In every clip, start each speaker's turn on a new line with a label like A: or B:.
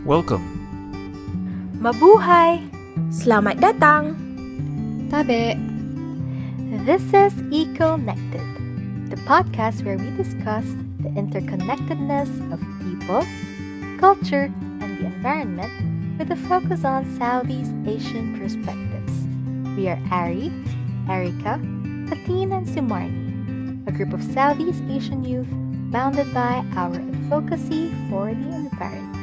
A: Welcome.
B: Mabuhay! Selamat datang!
C: Tabe!
B: This is ECOnnected, the podcast where we discuss the interconnectedness of people, culture, and the environment with a focus on Southeast Asian perspectives. We are Ari, Erica, Fatin, and Sumarni, a group of Southeast Asian youth bounded by our advocacy for the environment.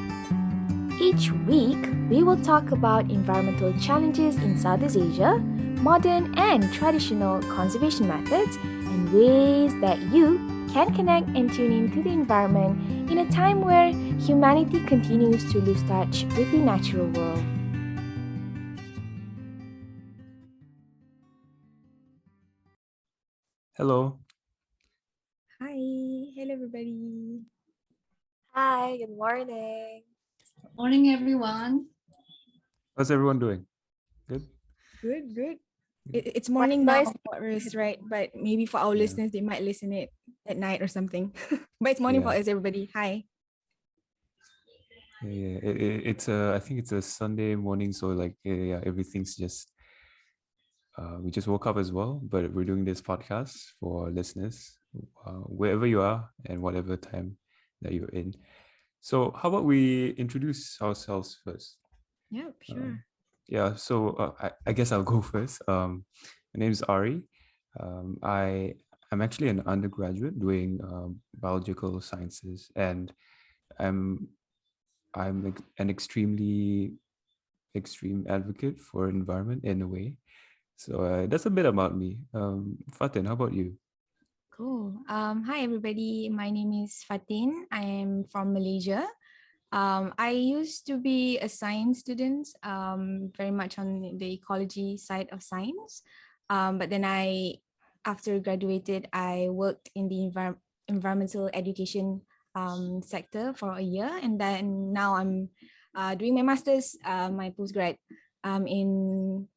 B: Each week, we will talk about environmental challenges in Southeast Asia, modern and traditional conservation methods, and ways that you can connect and tune into the environment in a time where humanity continues to lose touch with the natural world.
A: Hello.
C: Hi! Hello everybody!
B: Hi, good morning.
D: Morning, everyone.
A: How's everyone doing? Good?
C: Good. It's morning now
B: Nice.
C: for us, right? But maybe for our listeners, they might listen it at night or something. But it's morning for us, everybody. Hi.
A: Yeah. It's I think it's a Sunday morning, so everything's just we just woke up as well, but we're doing this podcast for listeners, wherever you are and whatever time that you're in. So how about we introduce ourselves first?
C: Yep, sure.
A: I guess I'll go first. My name is Ari. I'm actually an undergraduate doing biological sciences, and I'm an extreme advocate for environment in a way. So that's a bit about me. Fatin, how about you?
D: Cool. Hi, everybody. My name is Fatin. I am from Malaysia. I used to be a science student, very much on the ecology side of science. But then after graduated, I worked in the environmental education sector for a year. And then now I'm doing my master's, my postgrad in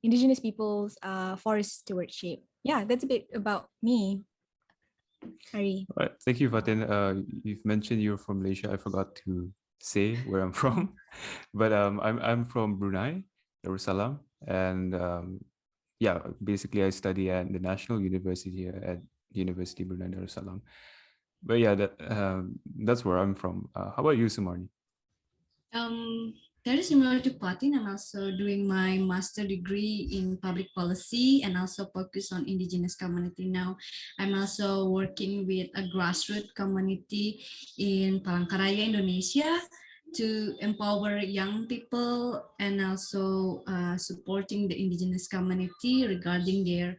D: Indigenous people's forest stewardship. Yeah, that's a bit about me. Ari.
A: All right, thank you, Fatin. You've mentioned you're from Malaysia. I forgot to say where I'm from, but I'm from Brunei Darussalam, and basically I study at the National University here at University Brunei Darussalam. But yeah, that's where I'm from. How about you, Sumarni?
D: Very similar to Patin. I'm also doing my master degree in public policy and also focus on indigenous community now. I'm also working with a grassroots community in Palangkaraya, Indonesia, to empower young people and also supporting the indigenous community regarding their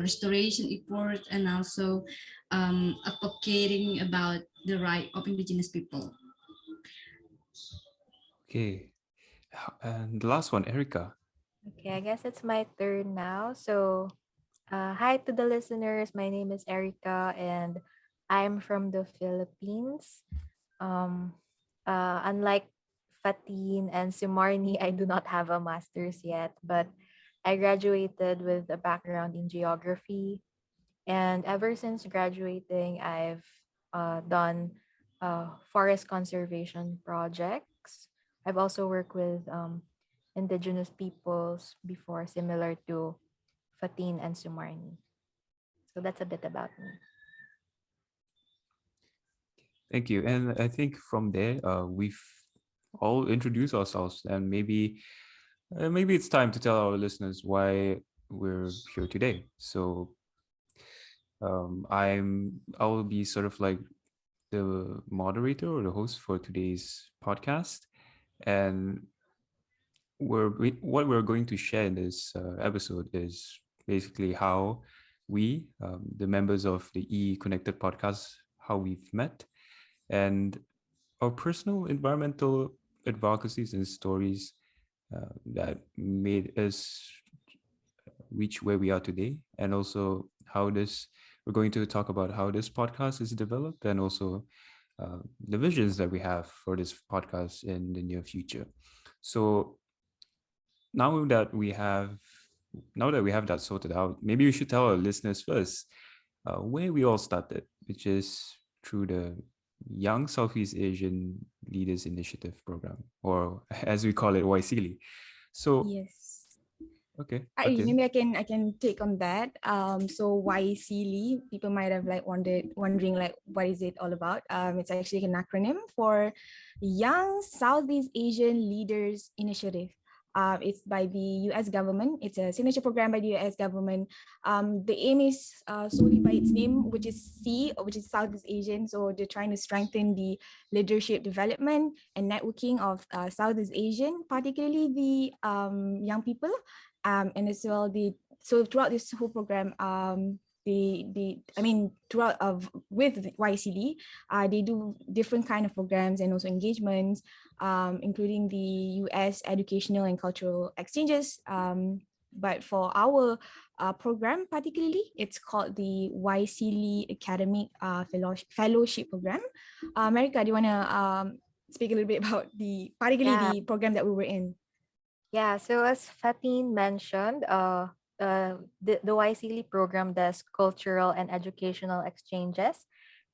D: restoration effort and also advocating about the right of indigenous people.
A: Okay, and the last one, Erica.
B: Okay, I guess it's my turn now. So, hi to the listeners. My name is Erica, and I'm from the Philippines. Unlike Fatin and Sumarni, I do not have a master's yet, but I graduated with a background in geography. And ever since graduating, I've done forest conservation projects. I've also worked with indigenous peoples before, similar to Fatin and Sumarni. So that's a bit about me.
A: Thank you. And I think from there, we've all introduced ourselves, and maybe it's time to tell our listeners why we're here today. So I'll be sort of like the moderator or the host for today's podcast, and what we're going to share in this episode is basically how we, the members of the ECOnnected podcast, how we've met, and our personal environmental advocacies and stories that made us reach where we are today, and also we're going to talk about how this podcast is developed, and also the visions that we have for this podcast in the near future. So now that we have that sorted out, maybe we should tell our listeners first where we all started, which is through the Young Southeast Asian Leaders Initiative Program, or as we call it, YSEALI. So,
C: Yes.
A: okay,
C: Maybe
A: Fatin.
C: I can take on that. So YSEALI, people might have like wondering like what is it all about? It's actually an acronym for Young Southeast Asian Leaders Initiative. It's by the U.S. government. It's a signature program by the U.S. government. The aim is solely by its name, which is C, which is Southeast Asian. So they're trying to strengthen the leadership development and networking of Southeast Asian, particularly the young people. And as well so throughout this whole program, throughout with YCD, they do different kind of programs and also engagements, including the US educational and cultural exchanges. But for our program particularly, it's called the YSEALI Academic Fellowship Program. America, do you want to speak a little bit about particularly
B: Yeah.
C: the program that we were in?
B: Yeah, so as Fatin mentioned, the YSEALI program does cultural and educational exchanges.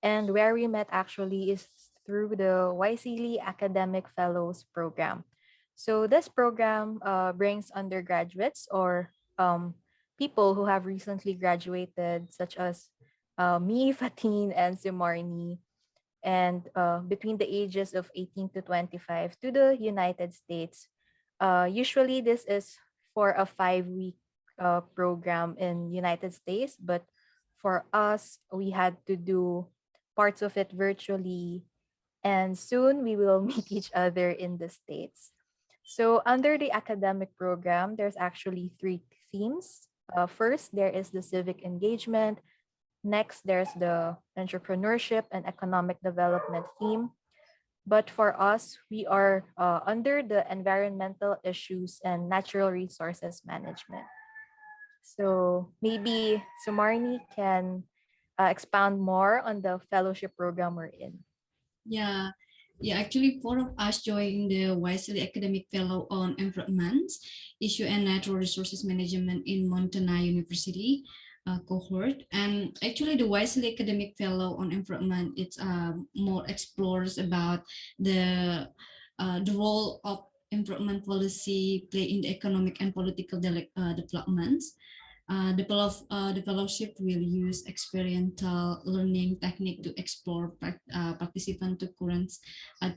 B: And where we met actually is through the YSEALI Academic Fellows program. So this program brings undergraduates or people who have recently graduated, such as me, Fatin, and Sumarni, and between the ages of 18 to 25 to the United States. Usually this is for a 5-week program in United States, but for us, we had to do parts of it virtually, and soon we will meet each other in the States. So under the academic program, there's actually 3 themes. First, there is the civic engagement. Next, there's the entrepreneurship and economic development theme. But for us, we are under the environmental issues and natural resources management. So maybe Sumarni can expound more on the fellowship program we're in.
E: Yeah, yeah. Actually, 4 of us joined the YSEALI Academic Fellow on Environment, Issue and Natural Resources Management in Montana University cohort. And actually, the YSEALI Academic Fellow on Environment, it's more explores about the role of environment policy play in the economic and political developments. The fellowship will use experiential learning technique to explore participant to current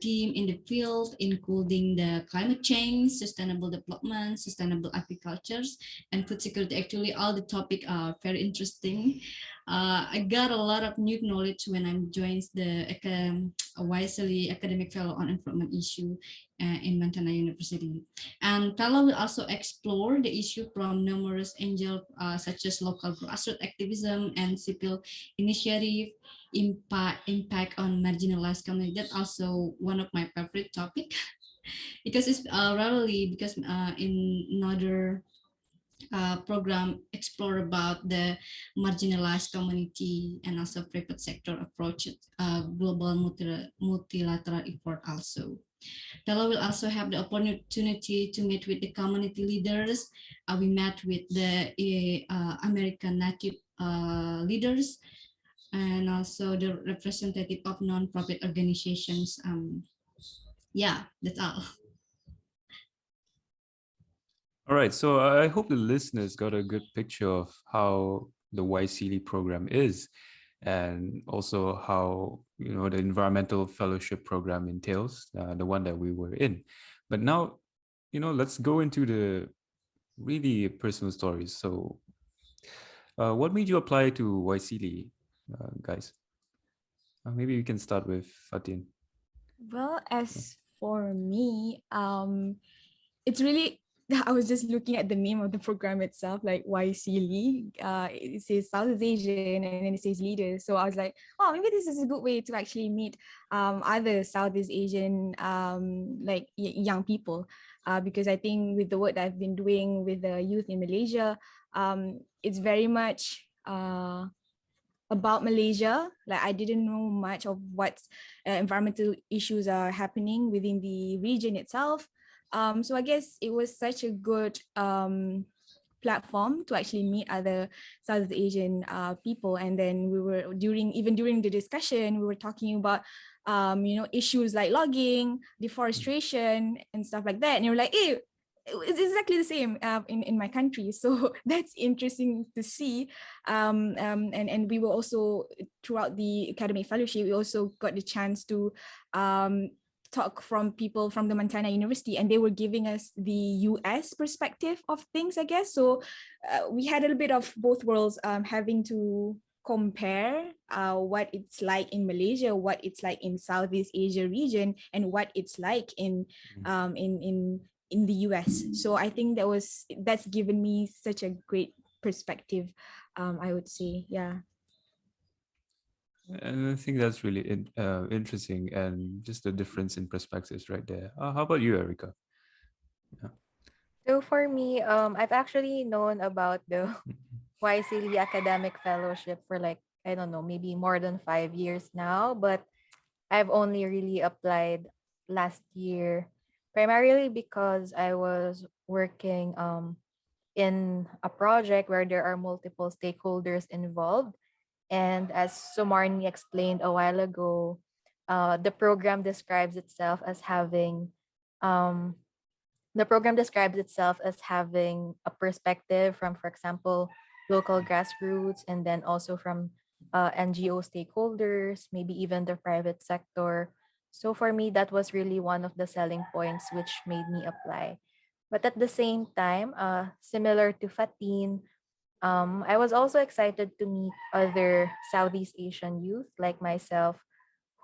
E: theme in the field, including the climate change, sustainable development, sustainable agricultures, and food security. Actually, all the topic are very interesting. I got a lot of new knowledge when I joined the YSEALI Academic Fellow on Environment issue in Montana University. And fellow will also explore the issue from numerous angles, such as local grassroots activism and civil initiative, impact on marginalized community. That's also one of my favorite topic because it's rarely because in another program explore about the marginalized community and also private sector approach global multilateral effort also. Fellow will also have the opportunity to meet with the community leaders. We met with the American Native leaders and also the representative of non-profit organizations. Yeah, that's all.
A: All right, so I hope the listeners got a good picture of how the YSEALI program is, and also how the environmental fellowship program entails, the one that we were in. But now, let's go into the really personal stories. So, what made you apply to YSEALI, guys? Maybe we can start with Fatin.
C: Well, as for me, it's really I was just looking at the name of the program itself, like YSEALI. It says Southeast Asian and then it says leaders. So I was like, oh, maybe this is a good way to actually meet other Southeast Asian like young people. Because I think with the work that I've been doing with the youth in Malaysia, it's very much about Malaysia. Like I didn't know much of what environmental issues are happening within the region itself. So I guess it was such a good platform to actually meet other Southeast Asian people. And then we were during the discussion, we were talking about issues like logging, deforestation, and stuff like that. And you're like, hey, it's exactly the same in my country. So that's interesting to see. And we were also, throughout the academic fellowship, we also got the chance to talk from people from the Montana University, and they were giving us the US perspective of things, I guess. So we had a little bit of both worlds, having to compare what it's like in Malaysia, what it's like in Southeast Asia region, and what it's like in the US. So I think that's given me such a great perspective, I would say. Yeah.
A: And I think that's really interesting, and just the difference in perspectives right there. How about you, Erica? Yeah.
B: So for me, I've actually known about the YSEALI academic fellowship for like, I don't know, maybe more than 5 years now, but I've only really applied last year, primarily because I was working in a project where there are multiple stakeholders involved. And as Sumarni explained a while ago, the program describes itself as having um, a perspective from, for example, local grassroots, and then also from NGO stakeholders, maybe even the private sector. So for me, that was really one of the selling points which made me apply. But at the same time, similar to Fatin, I was also excited to meet other Southeast Asian youth like myself,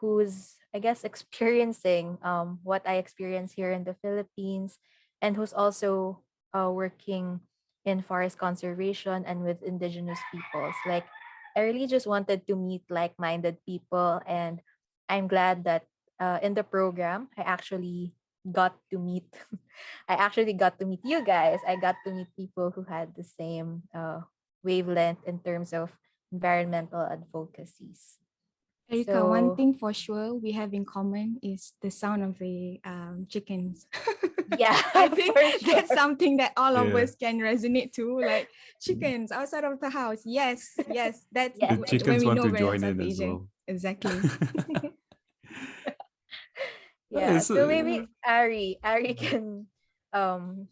B: who's, I guess, experiencing what I experience here in the Philippines, and who's also working in forest conservation and with indigenous peoples. Like, I really just wanted to meet like-minded people, and I'm glad that in the program I actually got to meet I actually got to meet you guys. I got to meet people who had the same wavelength in terms of environmental advocacies.
D: Erika, one
B: So
D: thing for sure we have in common is the sound of the chickens.
B: yeah,
C: I think
B: for
C: that's
B: sure.
C: something that all of
A: Yeah.
C: us can resonate to, like chickens outside of the house. Yes, that's
B: Yes.
A: The
C: when
A: chickens
C: we
A: want
C: know
A: to
C: we're in
A: join
C: South
A: in as
C: Asia.
A: well.
C: Exactly.
B: Yeah. So
A: So,
B: maybe Ari can um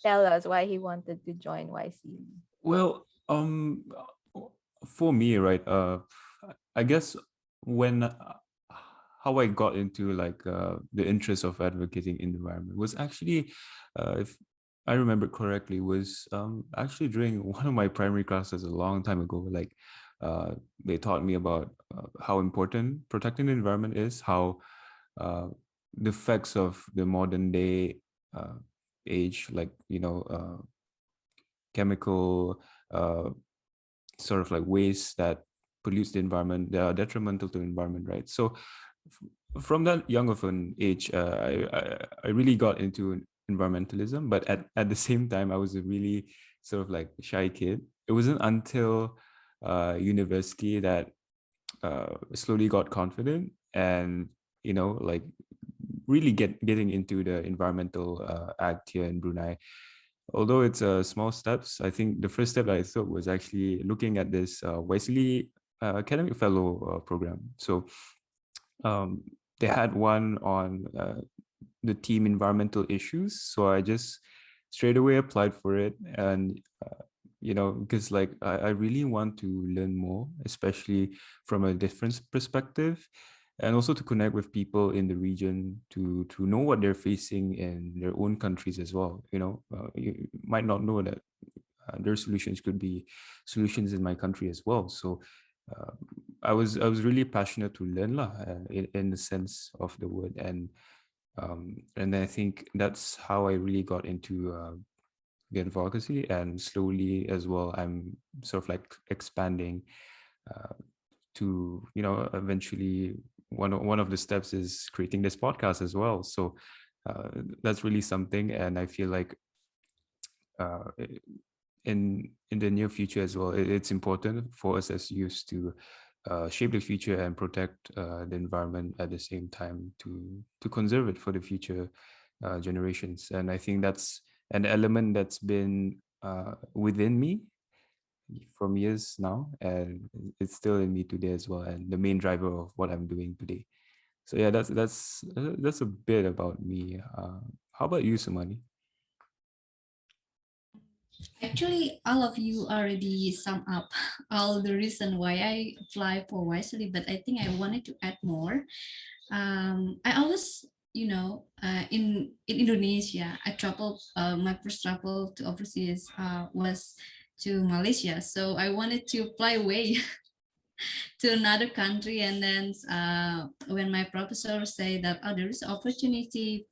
B: tell us why he wanted to join YC.
A: well, for me, right, I guess when how I got into like the interest of advocating in the environment was actually, if I remember correctly, was actually during one of my primary classes a long time ago. Like, they taught me about how important protecting the environment is, how uh, the effects of the modern day uh, age, like chemical sort of like waste that pollutes the environment, they are detrimental to the environment, right? So from that young of an age, I really got into environmentalism, but at the same time, I was a really sort of like shy kid. It wasn't until university that slowly got confident, and like really getting into the environmental act here in Brunei. Although it's small steps, I think the first step that I took was actually looking at this YSEALI academic fellow program. So um, they had one on the team environmental issues. So I just straight away applied for it. And, because like I really want to learn more, especially from a different perspective, and also to connect with people in the region to know what they're facing in their own countries as well. You might not know that their solutions could be solutions in my country as well. So uh, I was really passionate to learn lah, in the sense of the word, and I think that's how I really got into the advocacy, and slowly as well I'm sort of like expanding uh, to eventually one of the steps is creating this podcast as well. So that's really something, and I feel like uh, in the near future as well, it's important for us as youth to shape the future and protect the environment at the same time to conserve it for the future generations. And I think that's an element that's been within me from years now, and it's still in me today as well, and the main driver of what I'm doing today. So yeah, that's a bit about me. How about you, Sumani?
E: Actually, all of you already sum up all the reason why I apply for YSEALI, but I think I wanted to add more. I always, in Indonesia, I traveled. My first travel to overseas was to Malaysia, so I wanted to fly away to another country. And then when my professor say that, oh, there is opportunity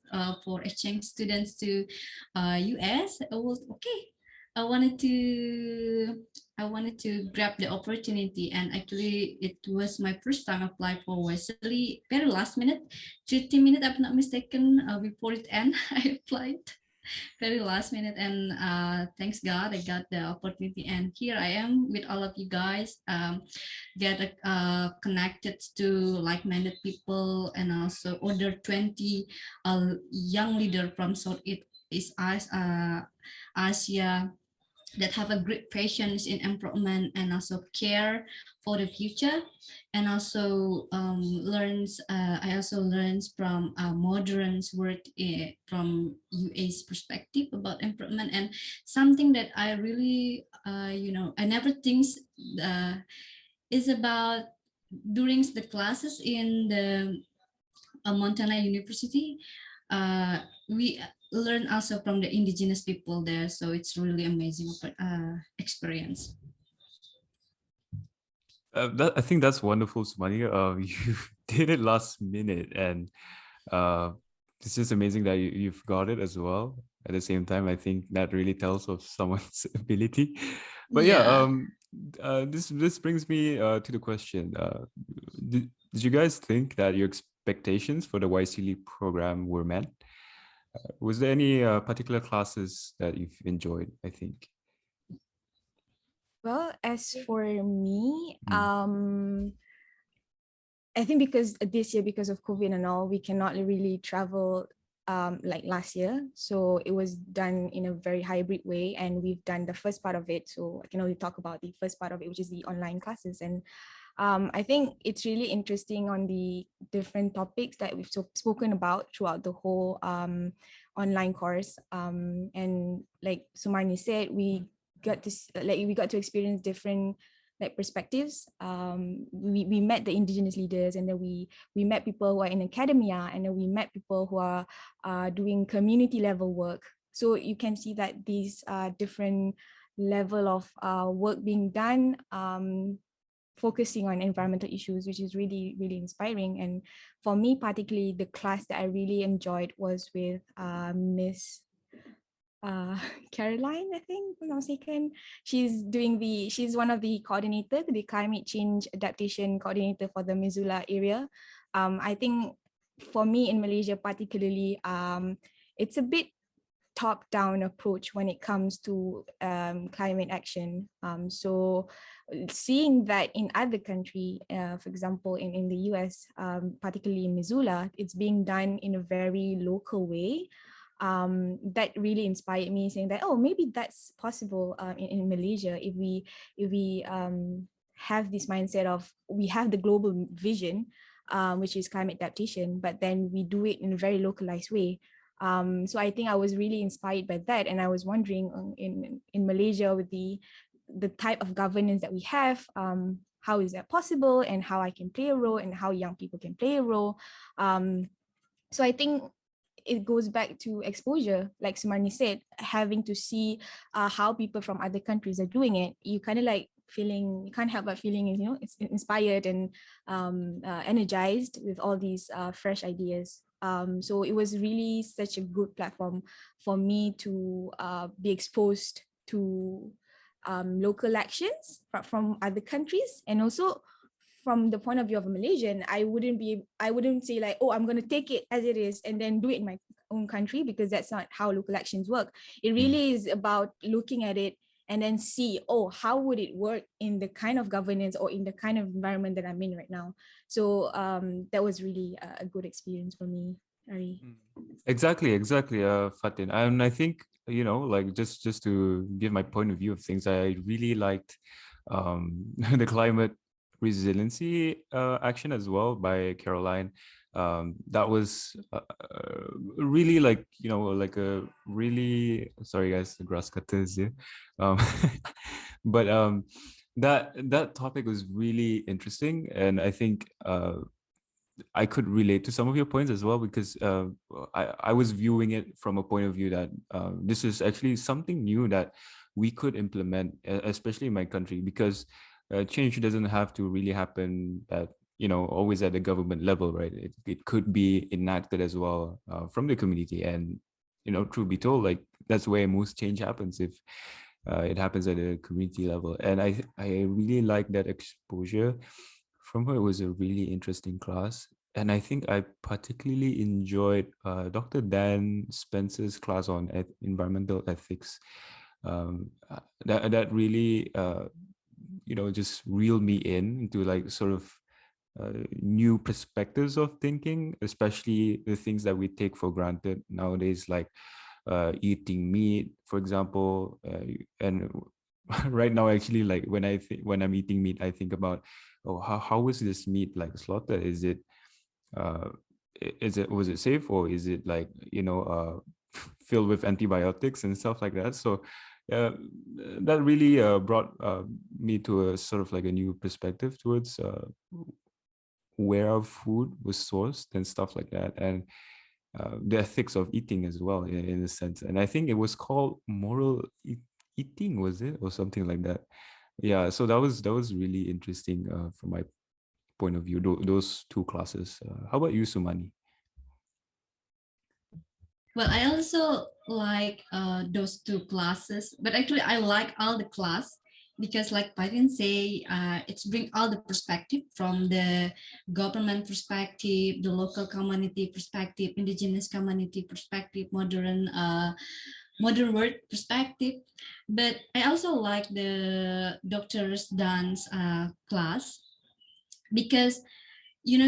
E: for exchange students to US, I was okay. I wanted to I wanted to grab the opportunity, and actually it was my first time apply for Wesley. Very last minute, 30 minutes, if I'm not mistaken, before it end, I applied very last minute, and thanks God I got the opportunity, and here I am with all of you guys, get connected to like-minded people, and also other 20 young leader from Southeast Asia that have a great patience in improvement and also care for the future. And also I also learns from modern word from UA's perspective about improvement, and something that I really I never think is about during the classes in the Montana University. We learn also from the indigenous people there, so it's really amazing experience.
A: I think that's wonderful, Sumani. You did it last minute, and uh, it's just amazing that you've got it as well. At the same time, I think that really tells of someone's ability. But yeah,
E: Yeah.
A: this brings me to the question: did you guys think that your expectations for the YSEALI program were met? Was there any particular classes that you've enjoyed? I think.
C: Well, as for me,
A: Mm.
C: I think because this year, because of COVID and all, we cannot really travel like last year. So it was done in a very hybrid way, and we've done the first part of it. So I can only talk about the first part of it, which is the online classes. And I think it's really interesting on the different topics that we've spoken about throughout the whole online course. And like Sumarni said, we got to experience different like perspectives. We met the indigenous leaders, and then we met people who are in academia, and then we met people who are doing community level work. So you can see that these different level of work being done, focusing on environmental issues, which is really, really inspiring. And for me, particularly, the class that I really enjoyed was with Miss Caroline, I think, if I'm not mistaken. She's one of the coordinator, the climate change adaptation coordinator for the Missoula area. I think for me in Malaysia particularly, it's a bit top-down approach when it comes to climate action. So seeing that in other country, for example, in the US, particularly in Missoula, it's being done in a very local way. That really inspired me, saying that, oh, maybe that's possible in Malaysia if we have this mindset of we have the global vision, which is climate adaptation, but then we do it in a very localized way. So I think I was really inspired by that, and I was wondering in Malaysia with the type of governance that we have, how is that possible, and how I can play a role, and how young people can play a role. So I think it goes back to exposure, like Sumarni said, having to see how people from other countries are doing it. You kind of like you can't help but feeling, it's inspired and energized with all these fresh ideas. So it was really such a good platform for me to be exposed to local actions from other countries, and also from the point of view of a Malaysian, I wouldn't say like, oh, I'm going to take it as it is and then do it in my own country, because that's not how local actions work. It really is about looking at it and then see, oh, how would it work in the kind of governance or in the kind of environment that I'm in right now. So that was really a good experience for me, Ari.
A: Exactly, Fatin. And I think, like just to give my point of view of things, I really liked the climate resiliency action as well by Caroline. That was really like, like a really, sorry guys, the grass cutter is here. Um, but that topic was really interesting, and I think I could relate to some of your points as well, because I was viewing it from a point of view that this is actually something new that we could implement, especially in my country, because change doesn't have to really happen at, always at the government level, right? It could be enacted as well from the community. And, truth be told, like, that's where most change happens, if it happens at a community level. And I really like that exposure from her. It was a really interesting class. And I think I particularly enjoyed Dr. Dan Spencer's class on environmental ethics. That really, just reeled me in into like sort of new perspectives of thinking, especially the things that we take for granted nowadays, like eating meat, for example. And right now, actually, like when I'm eating meat, I think about, oh, how was this meat like slaughtered? Uh, was it safe, or is it like, filled with antibiotics and stuff like that? So uh, that really brought me to a sort of like a new perspective towards where our food was sourced and stuff like that, and the ethics of eating as well, in a sense. And I think it was called moral eating, was it, or something like that? Yeah. So that was really interesting from my point of view. Those two classes. How about you, Sumani?
E: Well, I also like those two classes, but actually I like all the class because, like Python say, it's bring all the perspective from the government perspective, the local community perspective, indigenous community perspective, modern world perspective. But I also like the doctor's dance class because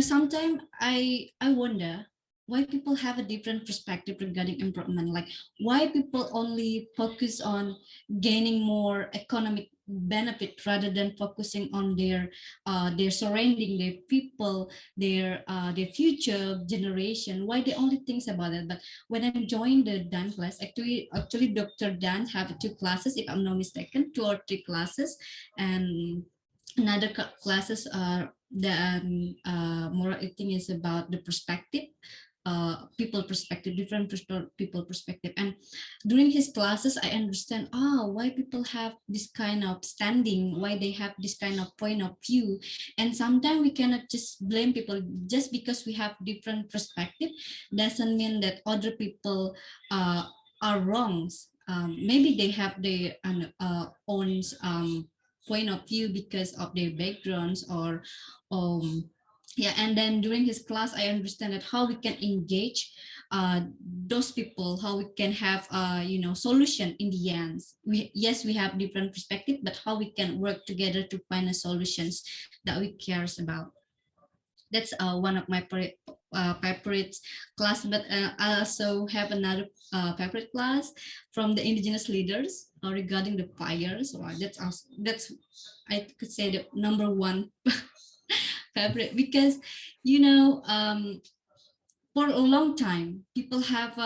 E: sometimes I wonder why people have a different perspective regarding improvement, like why people only focus on gaining more economic benefit rather than focusing on their surrounding, their people, their future generation. Why they only thinks about it? But when I joined the dance class, actually Dr. Dan have two classes, if I'm not mistaken, two or three classes, and another classes are the moral eating is about the perspective, people perspective, different people perspective. And during his classes I understand why people have this kind of standing, why they have this kind of point of view. And sometimes we cannot just blame people just because we have different perspective. Doesn't mean that other people are wrongs. Maybe they have their own point of view because of their backgrounds or um yeah. And then during his class I understand that how we can engage those people, how we can have solution in the end. Yes, we have different perspective, but how we can work together to find a solutions that we cares about. That's one of my favorite class. But I also have another favorite class from the indigenous leaders regarding the fires. Or that's I could say the number one favorite, because for a long time people have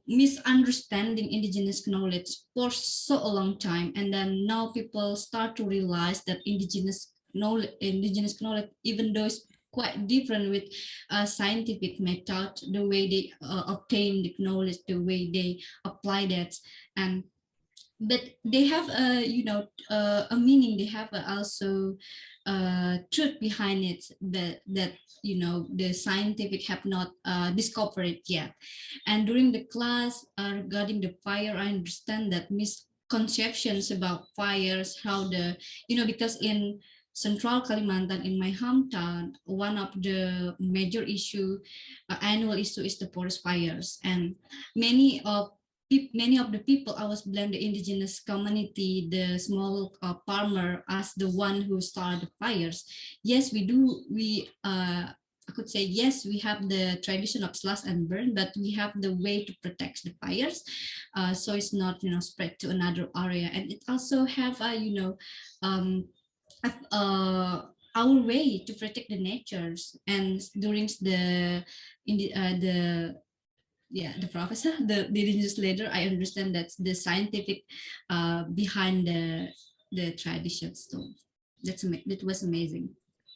E: misunderstanding indigenous knowledge for so a long time. And then now people start to realize that indigenous knowledge, even though it's quite different with scientific method, the way they obtain the knowledge, the way they apply that. And but they have a meaning, they have also truth behind it, that the scientific have not discovered it yet. And during the class regarding the fire, I understand that misconceptions about fires, how because in Central Kalimantan, in my hometown, one of the major annual issue is the forest fires. And many of the people I was blame the indigenous community, the small farmer, as the one who started the fires. Yes, we do. I could say yes, we have the tradition of slash and burn, but we have the way to protect the fires, so it's not spread to another area. And it also have um, uh, our way to protect the natures. And during the professor, the newsletter, I understand that's the scientific behind the traditions. So that was amazing.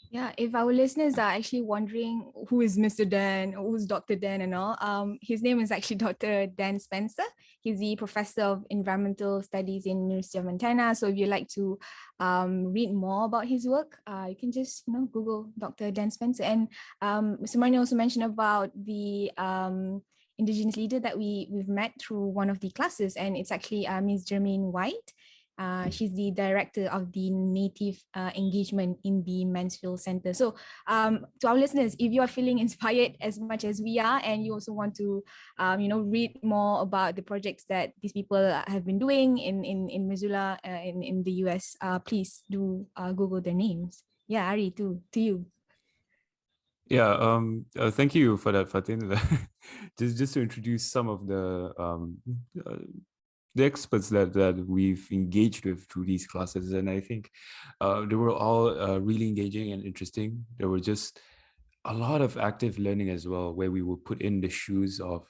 C: Yeah, if our listeners are actually wondering who is Mr. Dan, who's Dr. Dan and all, his name is actually Dr. Dan Spencer. He's the professor of environmental studies in University of Montana. So if you'd like to read more about his work, you can just Google Dr. Dan Spencer. And Mr. Marnie also mentioned about the Indigenous leader that we've met through one of the classes, and it's actually Ms. Jermaine White. She's the director of the Native engagement in the Mansfield Center. So to our listeners, if you are feeling inspired as much as we are, and you also want to, read more about the projects that these people have been doing in Missoula, in the US, please do Google their names. Yeah, Ari, to you.
A: Yeah, thank you for that, Fatin. just to introduce some of the experts that we've engaged with through these classes, and I think they were all really engaging and interesting. There were just a lot of active learning as well, where we will put in the shoes of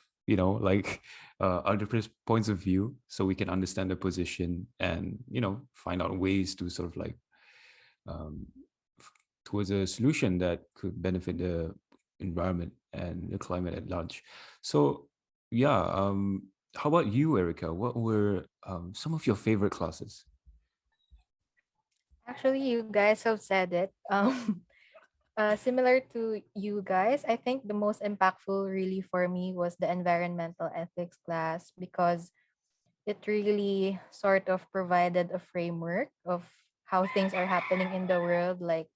A: other points of view, so we can understand the position and find out ways to sort of um, towards a solution that could benefit the environment and the climate at large. So yeah, how about you, Erica? What were some of your favorite classes?
B: Actually, you guys have said it. Similar to you guys, I think the most impactful really for me was the environmental ethics class, because it really sort of provided a framework of how things are happening in the world. Like,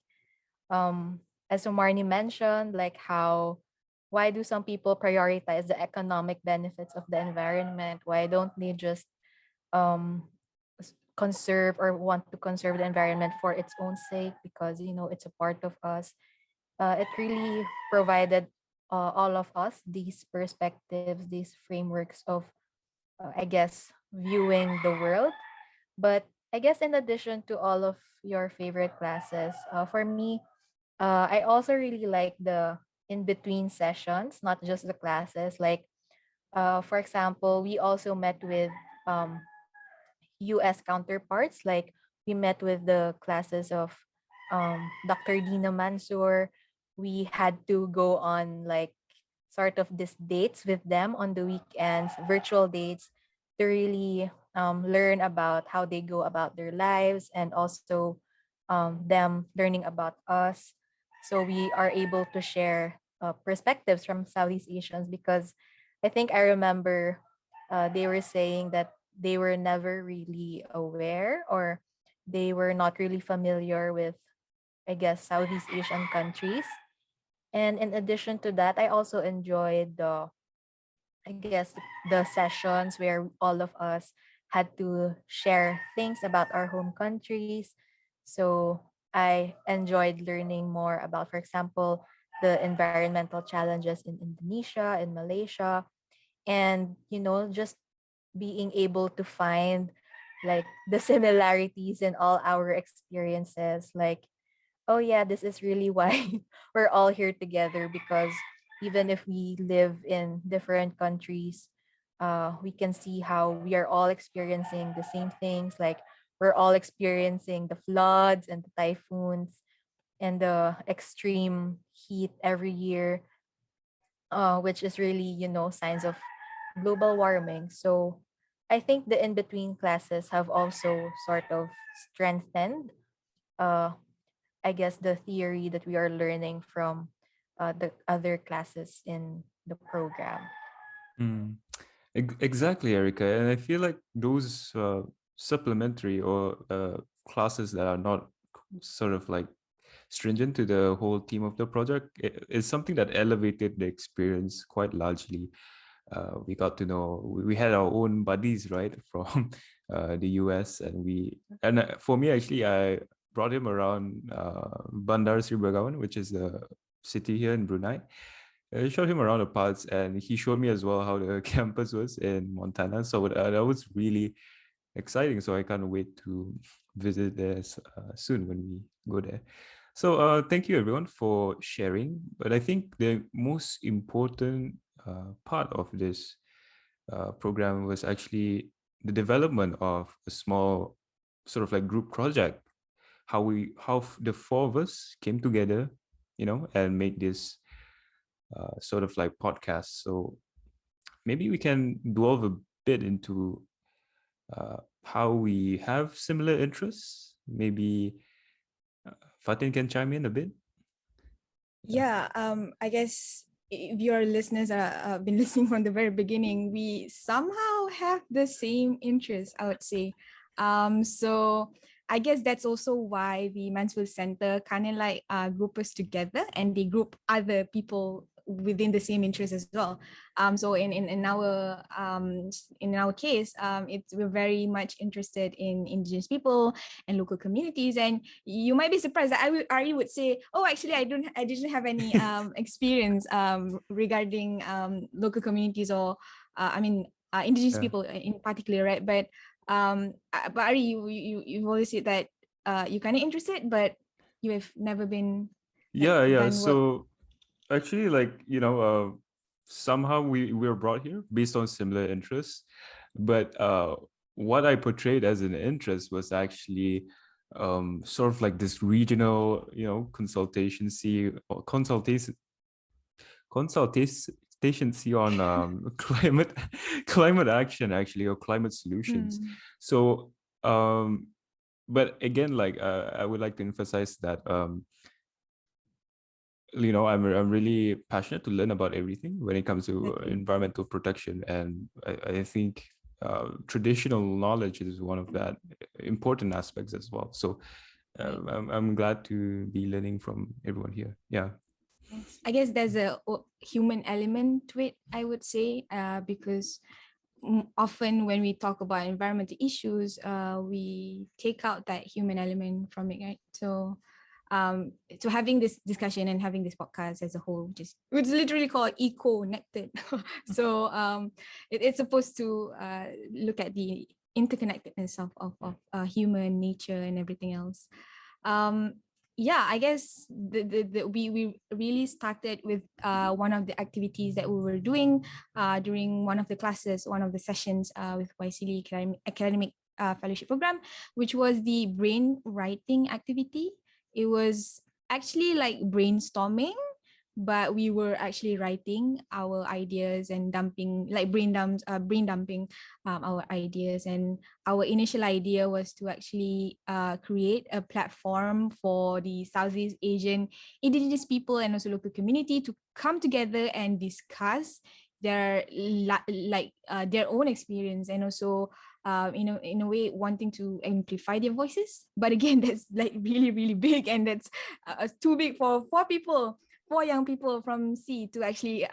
B: as Marnie mentioned, like how why do some people prioritize the economic benefits of the environment? Why don't they just um conserve or want to conserve the environment for its own sake, because it's a part of us. It really provided all of us these perspectives, these frameworks of I guess viewing the world. But I guess in addition to all of your favorite classes, for me, I also really like the in between sessions, not just the classes. Like, for example, we also met with um, US counterparts. Like, we met with the classes of Dr. Dina Mansour. We had to go on like sort of these dates with them on the weekends, virtual dates, to really learn about how they go about their lives, and also them learning about us. So we are able to share perspectives from Southeast Asians, because I think I remember they were saying that they were never really aware, or they were not really familiar with, I guess, Southeast Asian countries. And in addition to that, I also enjoyed I guess, the sessions where all of us had to share things about our home countries. So I enjoyed learning more about, for example, the environmental challenges in Indonesia, in Malaysia, and just being able to find like the similarities in all our experiences. Like, oh yeah, this is really why we're all here together, because even if we live in different countries, we can see how we are all experiencing the same things. Like, we're all experiencing the floods and the typhoons and the extreme heat every year, which is really, signs of global warming. So I think the in between classes have also sort of strengthened, uh, I guess, the theory that we are learning from the other classes in the program.
A: Mm. Exactly, Erica. And I feel like those supplementary or classes that are not sort of like stringent to the whole theme of the project is something that elevated the experience quite largely. We got to know, we had our own buddies, right, from the US, and for me, actually, I brought him around Bandar Sri Begawan, which is the city here in Brunei. I showed him around the parts, and he showed me as well how the campus was in Montana. So that was really exciting. So I can't wait to visit there soon when we go there. So thank you everyone for sharing. But I think the most important part of this program was actually the development of a small sort of like group project. The four of us came together, and made this sort of like podcast. So maybe we can delve a bit into how we have similar interests. Maybe Fatin can chime in a bit.
C: Yeah, I guess if your listeners are been listening from the very beginning, we somehow have the same interests, I would say. So I guess that's also why the Mansfield Center kind of like group us together, and they group other people within the same interest as well. So in our case, we're very much interested in indigenous people and local communities. And you might be surprised that I would say, oh, actually, I didn't have any experience regarding local communities, or indigenous
A: Yeah.
C: people in particular, right? But Ari, you've always said that you're kind of interested, but you have never been like
A: Yeah.
C: done work.
A: So actually, like, somehow we were brought here based on similar interests, but what I portrayed as an interest was actually sort of like this regional, consultancy or consultation on climate action, actually, or climate solutions.
C: Mm.
A: So but again, like, I would like to emphasize that I'm really passionate to learn about everything when it comes to
C: Exactly.
A: environmental protection, and I think traditional knowledge is one of that important aspects as well. So
C: Right.
A: I'm glad to be learning from everyone here. Yeah.
C: Yes. I guess there's a human element to it, I would say, because often when we talk about environmental issues, we take out that human element from it, right? So having this discussion and having this podcast as a whole, just it's literally called ECOnnected. So it's supposed to look at the interconnectedness of human nature and everything else. um yeah, I guess we really started with one of the activities that we were doing during one of the classes, one of the sessions with YSEALI academic fellowship program, which was the brain writing activity. It was actually like brainstorming, but we were actually writing our ideas and dumping, like brain dumping our ideas. And our initial idea was to actually create a platform for the Southeast Asian indigenous people and also local community to come together and discuss their own experience, and also in a way wanting to amplify their voices. But again, that's like really really big, and that's too big for four young people from C to actually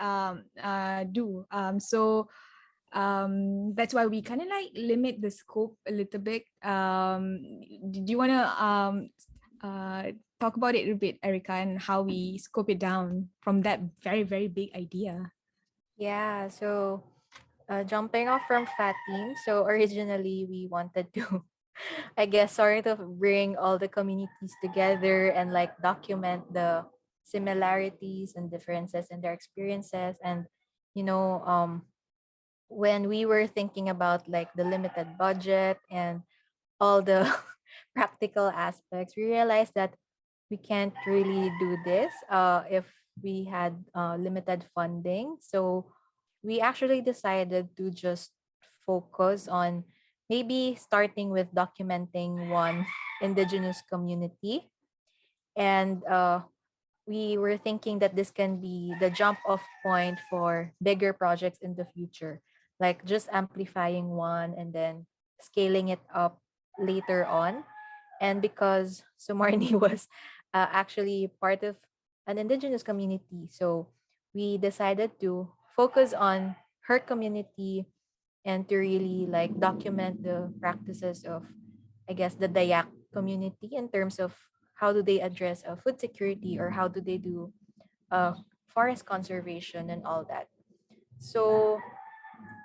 C: do. That's why we kind of like limit the scope a little bit. Do you want to talk about it a bit, Erica, and how we scope it down from that very very big idea?
B: Yeah, so jumping off from Fatin, so originally we wanted to, I guess, sort of bring all the communities together and like document the similarities and differences in their experiences. And, you know, when we were thinking about like the limited budget and all the practical aspects, we realized that we can't really do this if we had limited funding. So we actually decided to just focus on maybe starting with documenting one indigenous community. And we were thinking that this can be the jump off point for bigger projects in the future, like just amplifying one and then scaling it up later on. And because Sumarni was actually part of an indigenous community, so we decided to focus on her community and to really like document the practices of, I guess, the Dayak community in terms of how do they address food security, or how do they do uh, forest conservation and all that. So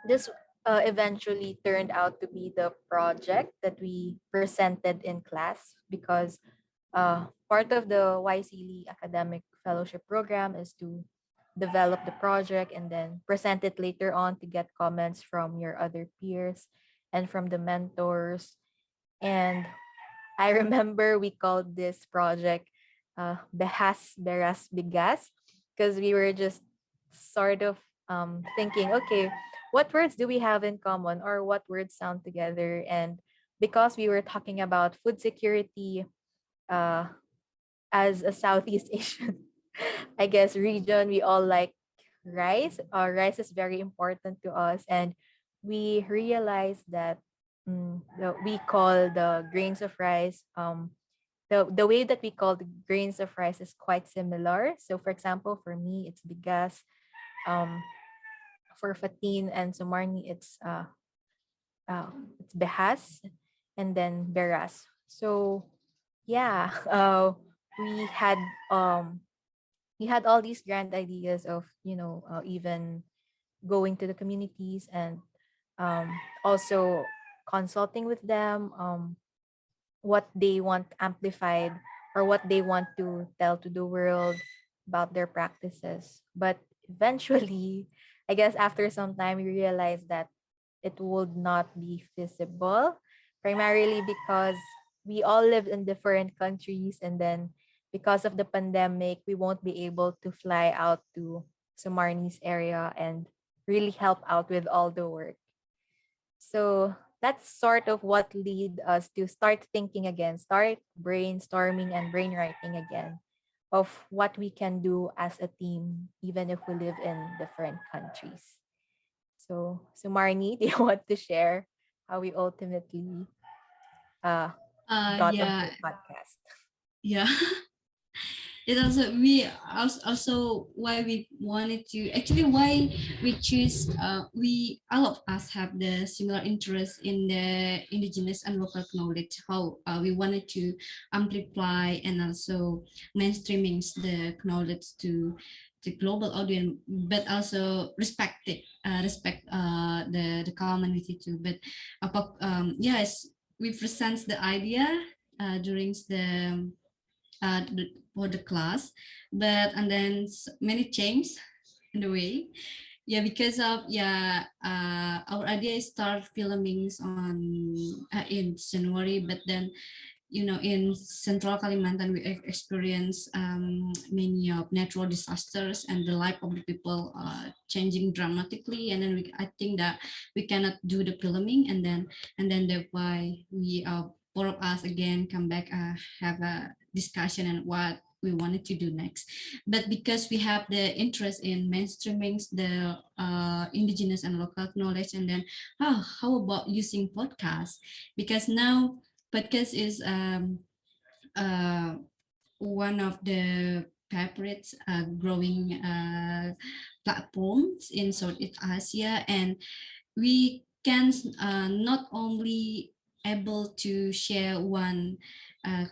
B: this eventually turned out to be the project that we presented in class, because Part of the YSEALI academic fellowship program is to develop the project and then present it later on to get comments from your other peers and from the mentors. And I remember we called this project Behas Beras Bigas because we were just sort of thinking, okay, what words do we have in common or what words sound together? And because we were talking about food security uh, as a Southeast Asian, I guess, region, we all like rice. Rice is very important to us. And we realized that we call the grains of rice the way that we call the grains of rice is quite similar. So for example, for me, it's bigas. Um, for Fatin and Sumarni, it's behas and then beras. So yeah, we had um, we had all these grand ideas of even going to the communities and um, also consulting with them. What they want amplified or what they want to tell to the world about their practices. But eventually, I guess after some time, we realized that it would not be feasible, primarily because we all live in different countries. And then because of the pandemic, we won't be able to fly out to Sumarni's area and really help out with all the work. So that's sort of what lead us to start thinking again, start brainstorming and brainwriting again of what we can do as a team, even if we live in different countries. So Marnie, do you want to share how we ultimately uh, got onto
E: Yeah,
B: the podcast?
E: yeah. It also we also why we wanted to actually why we choose we all of us have the similar interest in the indigenous and local knowledge, how we wanted to amplify and also mainstreaming the knowledge to the global audience, but also respect the community too. But yes, we present the idea during for the class, but and then many changes in the way. Yeah, because of our idea is start filming on in January, but then in Central Kalimantan we experience many of natural disasters and the life of the people changing dramatically, and then I think that we cannot do the filming, and then that's why we four of us again come back have a discussion and what we wanted to do next. But because we have the interest in mainstreaming the indigenous and local knowledge, and then how about using podcasts, because now podcast is uh, one of the favorite growing platforms in Southeast Asia, and we can not only able to share one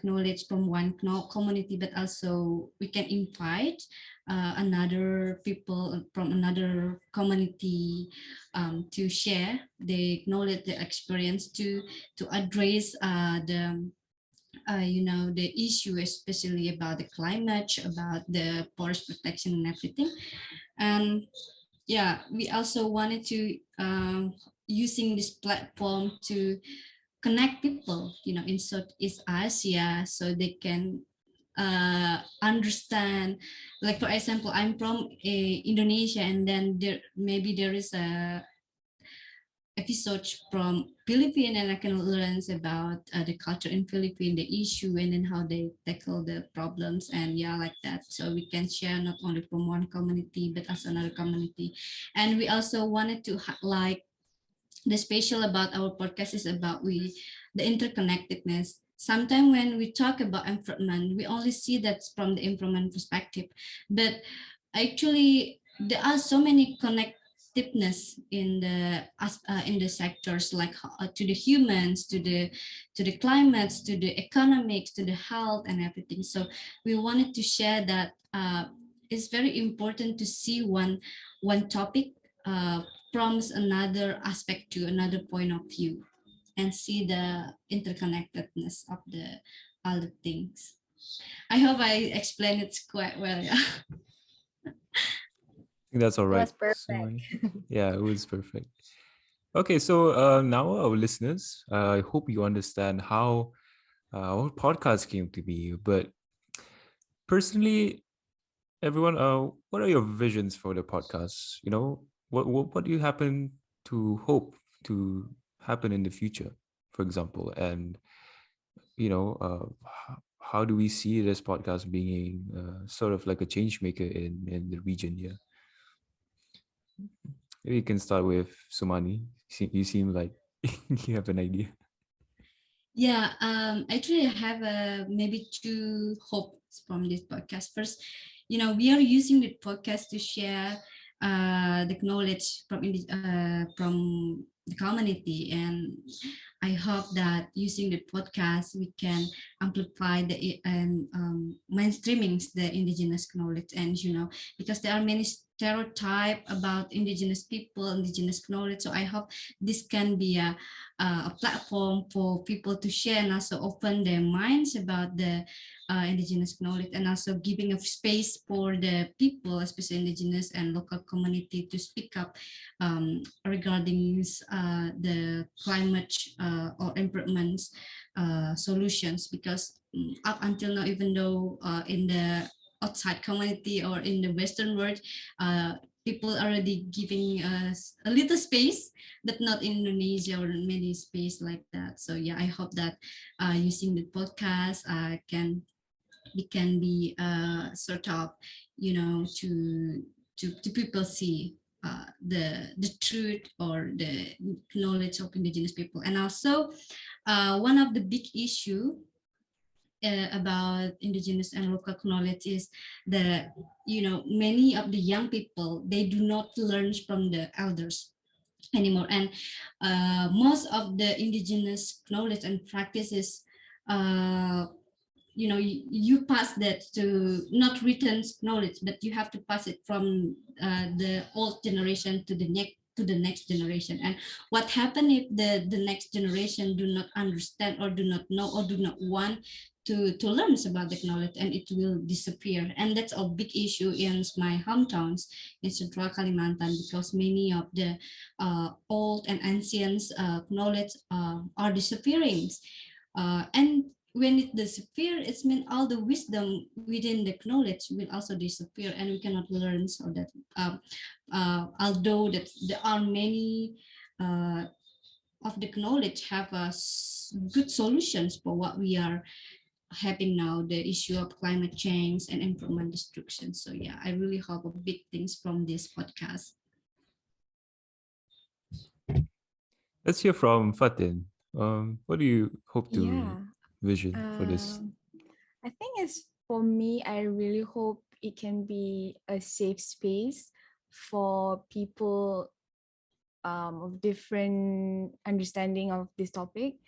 E: knowledge from one community, but also we can invite another people from another community to share the knowledge, the experience to address the issue, especially about the climate, about the forest protection and everything. And yeah, we also wanted to using this platform to connect people, in Southeast Asia, so they can understand. Like for example, I'm from Indonesia, and then there is a episodes from Philippines, and I can learn about the culture in Philippines, the issue, and then how they tackle the problems, and yeah, like that. So we can share not only from one community but as another community. And we also wanted to like the special about our podcast is about the interconnectedness. Sometimes when we talk about environment, we only see that from the environment perspective, but actually there are so many connectiveness in the sectors, like to the humans, to the climates, to the economics, to the health and everything. So we wanted to share that it's very important to see one topic from another aspect to another point of view, and see the interconnectedness of the all the things. I hope I explained it quite well. Yeah.
A: I think that's all
B: It
A: right.
B: was perfect.
A: Sumani. Yeah, it was perfect. Okay, so now our listeners, I hope you understand how our podcast came to be. But personally, everyone, what are your visions for the podcast? You know, what do you happen to hope to happen in the future, for example? And how do we see this podcast being sort of like a change maker in the region here? Maybe you can start with Sumani. You seem like you have an idea.
E: Yeah, actually, I have maybe two hopes from this podcast. First, we are using the podcast to share the knowledge from the community, and I hope that using the podcast we can amplify and mainstreamings the indigenous knowledge, and because there are many stereotype about indigenous people, indigenous knowledge. So I hope this can be a platform for people to share and also open their minds about the indigenous knowledge, and also giving a space for the people, especially indigenous and local community, to speak up regarding the climate or improvements solutions. Because up until now, even though in the outside community or in the Western world, people already giving us a little space, but not in Indonesia or many space like that. So yeah, I hope that using the podcast we can be sort of, to people see the truth or the knowledge of indigenous people. And also one of the big issue about indigenous and local knowledge is that many of the young people, they do not learn from the elders anymore, and most of the indigenous knowledge and practices, uh, you pass that to not written knowledge, but you have to pass it from the old generation to the next generation. And what happen if the next generation do not understand or do not know or do not want to learn about the knowledge, and it will disappear. And that's a big issue in my hometowns in Central Kalimantan, because many of the old and ancient knowledge are disappearing. And when it disappears, it means all the wisdom within the knowledge will also disappear, and we cannot learn. So that although that there are many of the knowledge have good solutions for what we are having now, the issue of climate change and environment destruction. So yeah, I really hope a big things from this podcast.
A: Let's hear from Fatin. What do you hope to
D: Yeah.
A: vision for this?
D: I think as for me, I really hope it can be a safe space for people of different understanding of this topic.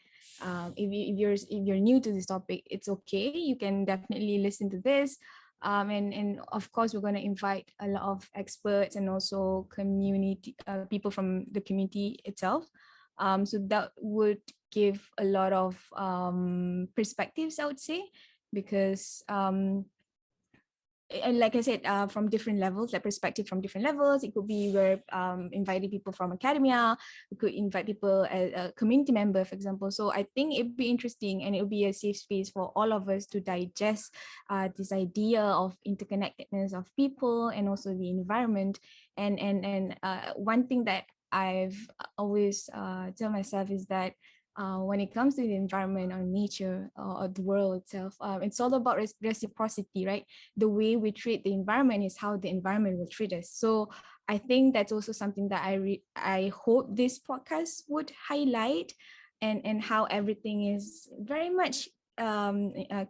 D: If you're new to this topic, it's okay. You can definitely listen to this. And of course, we're going to invite a lot of experts and also community people from the community itself. So that would give a lot of perspectives, I would say, because and like I said, from different levels, like perspective from different levels. It could be where inviting people from academia. We could invite people as a community member, for example. So I think it'd be interesting, and it'll be a safe space for all of us to digest this idea of interconnectedness of people and also the environment. And one thing that I've always tell myself is that when it comes to the environment or nature or the world itself, it's all about reciprocity, right? The way we treat the environment is how the environment will treat us. So I think that's also something that I hope this podcast would highlight, and how everything is very much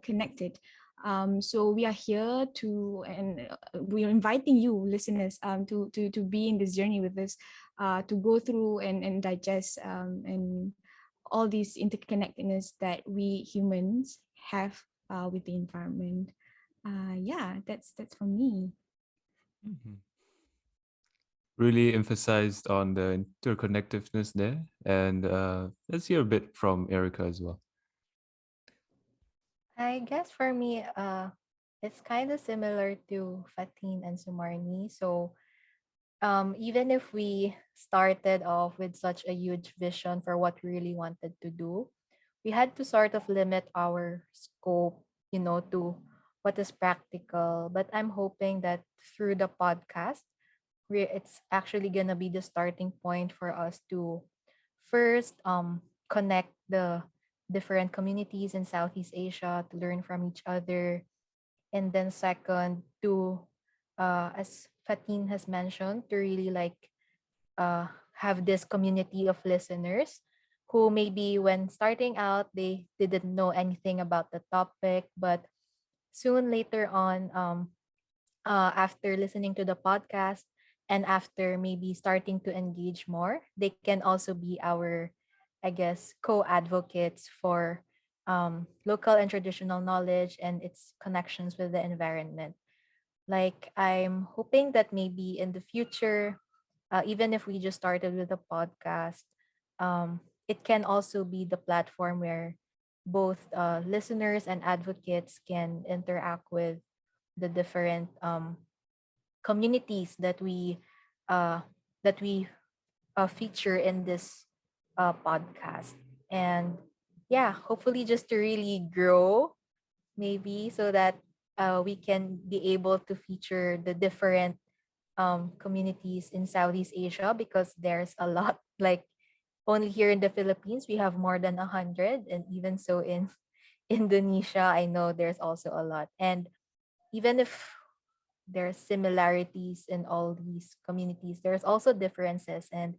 D: connected. So we are here to, and we are inviting you, listeners, to be in this journey with us, to go through and digest and all these interconnectedness that we humans have with the environment. Yeah, that's for me.
A: Mhm. Really emphasized on the interconnectedness there. And let's hear a bit from Erica as well.
B: I guess for me, it's kind of similar to Fatin and Sumarni. So, even if we started off with such a huge vision for what we really wanted to do, we had to sort of limit our scope, to what is practical. But I'm hoping that through the podcast, it's actually gonna be the starting point for us to first connect the different communities in Southeast Asia to learn from each other, and then second to as Fatin has mentioned, to really like have this community of listeners who maybe when starting out they didn't know anything about the topic, but soon later on, after listening to the podcast and after maybe starting to engage more, they can also be our, I guess, co-advocates for local and traditional knowledge and its connections with the environment. Like, I'm hoping that maybe in the future, even if we just started with a podcast, it can also be the platform where both listeners and advocates can interact with the different communities uh, that we feature in this podcast. And yeah, hopefully just to really grow, maybe, so that we can be able to feature the different communities in Southeast Asia, because there's a lot. Like, only here in the Philippines, we have more than 100. And even so in Indonesia, I know there's also a lot. And even if there's similarities in all these communities, there's also differences. And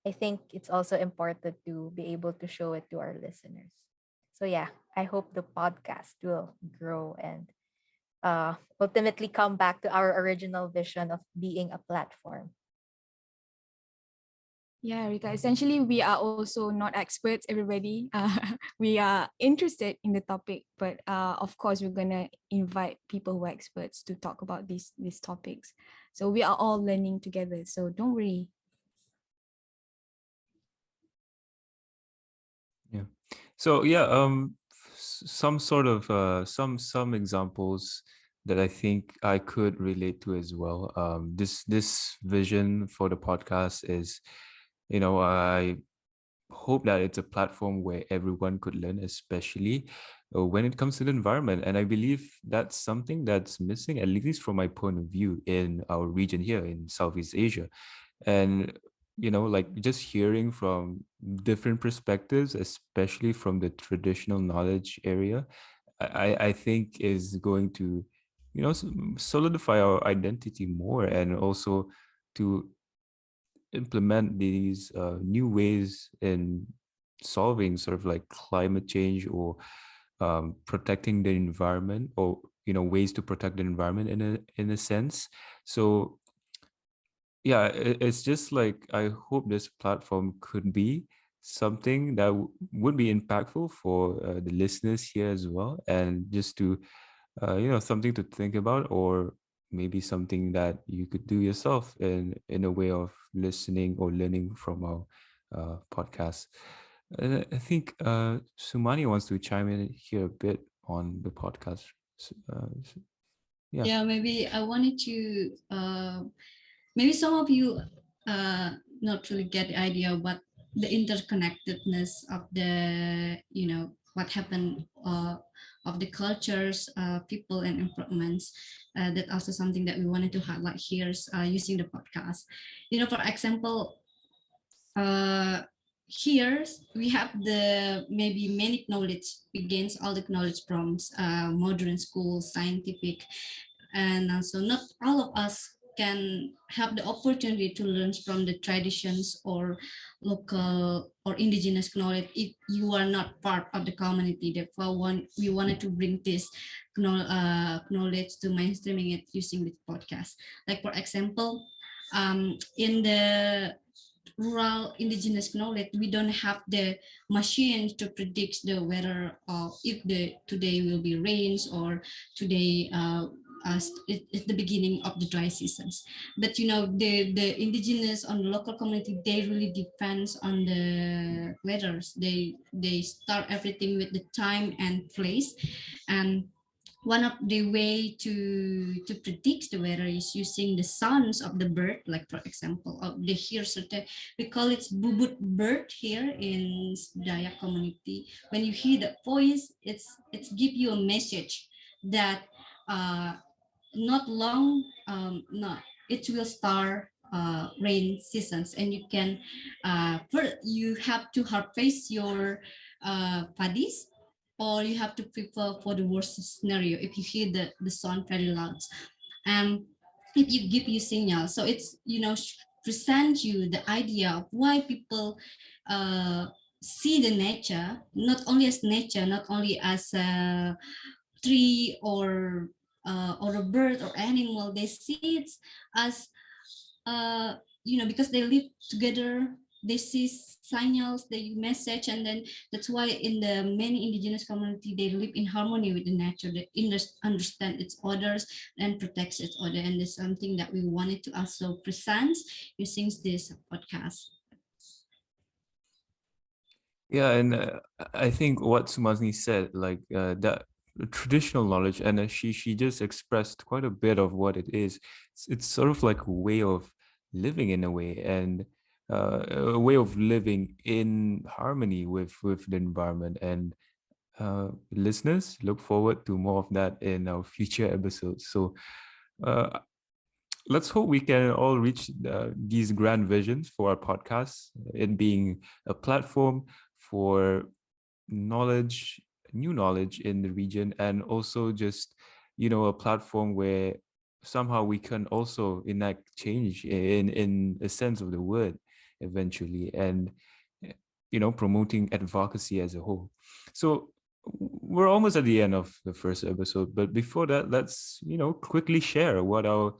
B: I think it's also important to be able to show it to our listeners. So yeah, I hope the podcast will grow and ultimately come back to our original vision of being a platform.
D: Yeah, Rika. Essentially, we are also not experts, everybody. We are interested in the topic, but of course, we're gonna invite people who are experts to talk about these topics. So we are all learning together. So don't worry.
A: Yeah. So yeah, some sort of some examples that I think I could relate to as well. This vision for the podcast is, I hope that it's a platform where everyone could learn, especially when it comes to the environment. And I believe that's something that's missing, at least from my point of view, in our region here in Southeast Asia. And like just hearing from different perspectives, especially from the traditional knowledge area, I think is going to solidify our identity more, and also to implement these new ways in solving sort of like climate change, or protecting the environment, or ways to protect the environment in a sense. So yeah, it's just like I hope this platform could be something that would be impactful for the listeners here as well, and just to something to think about, or maybe something that you could do yourself in a way of listening or learning from our podcast. I think Sumani wants to chime in here a bit on the podcast. Yeah.
E: Yeah, maybe I wanted to maybe some of you not really get the idea what the interconnectedness of the what happened of the cultures, people and improvements. That also something that we wanted to highlight here using the podcast. For example, uh, here we have the maybe many knowledge begins all the knowledge from modern schools, scientific, and also not all of us can have the opportunity to learn from the traditions or local or indigenous knowledge if you are not part of the community. Therefore, we wanted to bring this knowledge to mainstreaming it using this podcast. Like for example, in the rural indigenous knowledge, we don't have the machines to predict the weather, if the today will be rains, or today it's the beginning of the dry seasons. But the indigenous on the local community, they really depends on the weathers. They start everything with the time and place. And one of the way to predict the weather is using the sounds of the bird. Like for example, they hear certain, we call it bubut bird here in Dayak community. When you hear the voice, it's give you a message that not long, not it will start rain seasons, and you can you have to harvest your paddies, or you have to prepare for the worst scenario if you hear the sound very loud. And if you give you signal, so it's present you the idea of why people uh, see the nature not only as nature, not only as a tree or a bird or animal. They see it as because they live together. They see signals, they message, and then that's why in the many indigenous community they live in harmony with the nature. They understand its orders and protects its order, and it's something that we wanted to also present using this podcast.
A: Yeah, and I think what Sumasni said, like that traditional knowledge, and she just expressed quite a bit of what it is. It's sort of like a way of living in a way, and a way of living in harmony with the environment. And listeners, look forward to more of that in our future episodes. So uh, let's hope we can all reach these grand visions for our podcast, it being a platform for knowledge, new knowledge in the region, and also just, a platform where somehow we can also enact change in a sense of the word eventually, and promoting advocacy as a whole. So we're almost at the end of the first episode, but before that, let's quickly share what our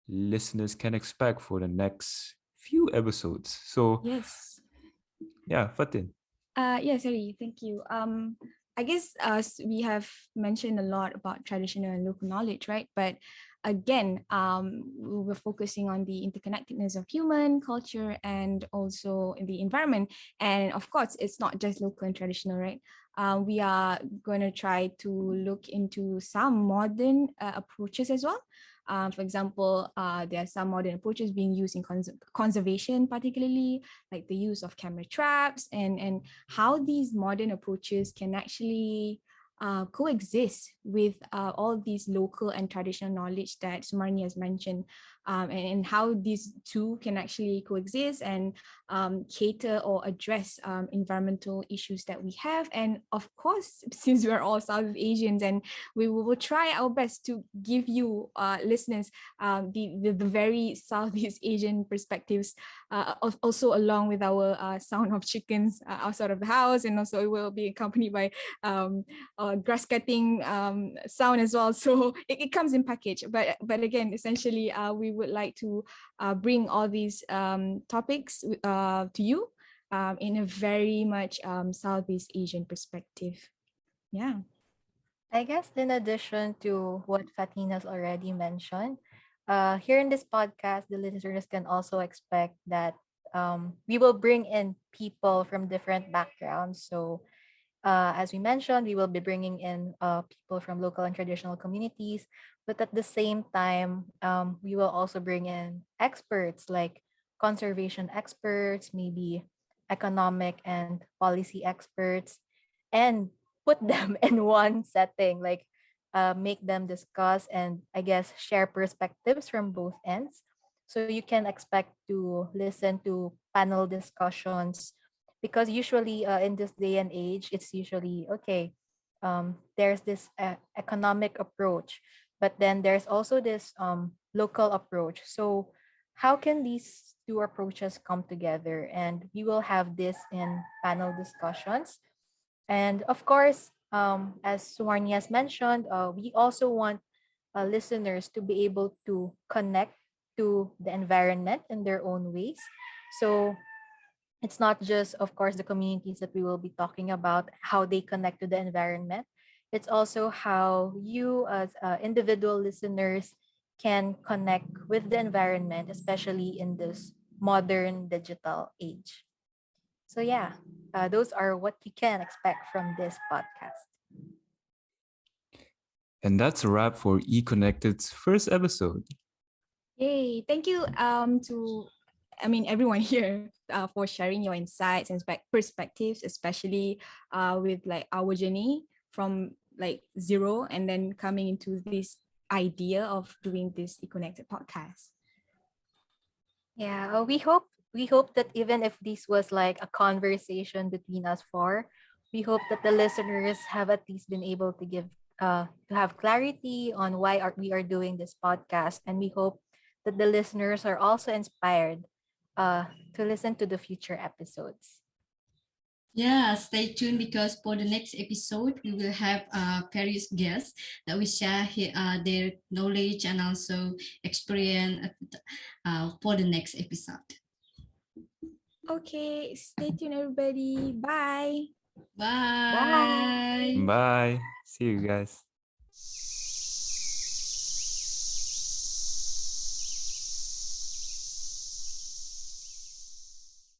A: listeners can expect for the next few episodes. So
D: Yes.
A: yeah, Fatin.
D: Yeah, sorry, thank you. I guess we have mentioned a lot about traditional and local knowledge, right? But again, we were focusing on the interconnectedness of human culture and also in the environment. And of course, it's not just local and traditional, right? We are going to try to look into some modern approaches as well. For example, there are some modern approaches being used in conservation, particularly like the use of camera traps and how these modern approaches can actually coexist with all these local and traditional knowledge that Sumarni has mentioned, and how these two can actually coexist and cater or address environmental issues that we have. And of course, since we're all Southeast Asians, and we will try our best to give you listeners the very Southeast Asian perspectives, also along with our sound of chickens outside of the house, and also it will be accompanied by grass cutting sound as well. So it comes in package. But again, essentially, we would like to bring all these topics to you in a very much Southeast Asian perspective. Yeah.
B: I guess in addition to what Fatina's already mentioned, here in this podcast, the listeners can also expect that we will bring in people from different backgrounds. So, as we mentioned, we will be bringing in people from local and traditional communities, but at the same time, we will also bring in experts like conservation experts, maybe economic and policy experts, and put them in one setting, like make them discuss and I guess share perspectives from both ends. So you can expect to listen to panel discussions because usually in this day and age, it's usually okay. There's this economic approach, but then there's also this local approach. So how can these two approaches come together? And we will have this in panel discussions. And of course, as Suwarni has mentioned, we also want listeners to be able to connect to the environment in their own ways. So it's not just, of course, the communities that we will be talking about, how they connect to the environment. It's also how you, as individual listeners, can connect with the environment, especially in this modern digital age. So, yeah, those are what you can expect from this podcast.
A: And that's a wrap for EConnected's first episode.
C: Yay! Thank you everyone here for sharing your insights and perspectives, especially with like our journey from like zero and then coming into this idea of doing this ECOnnected podcast.
B: Yeah, we hope that even if this was like a conversation between us four, we hope that the listeners have at least been able to give to have clarity on we are doing this podcast, and we hope that the listeners are also inspired to listen to the future episodes.
E: Yeah, stay tuned because for the next episode, we will have various guests that will share their knowledge and also experience for the next episode.
C: Okay, stay tuned, everybody. Bye.
E: Bye.
B: Bye.
A: Bye. See you guys.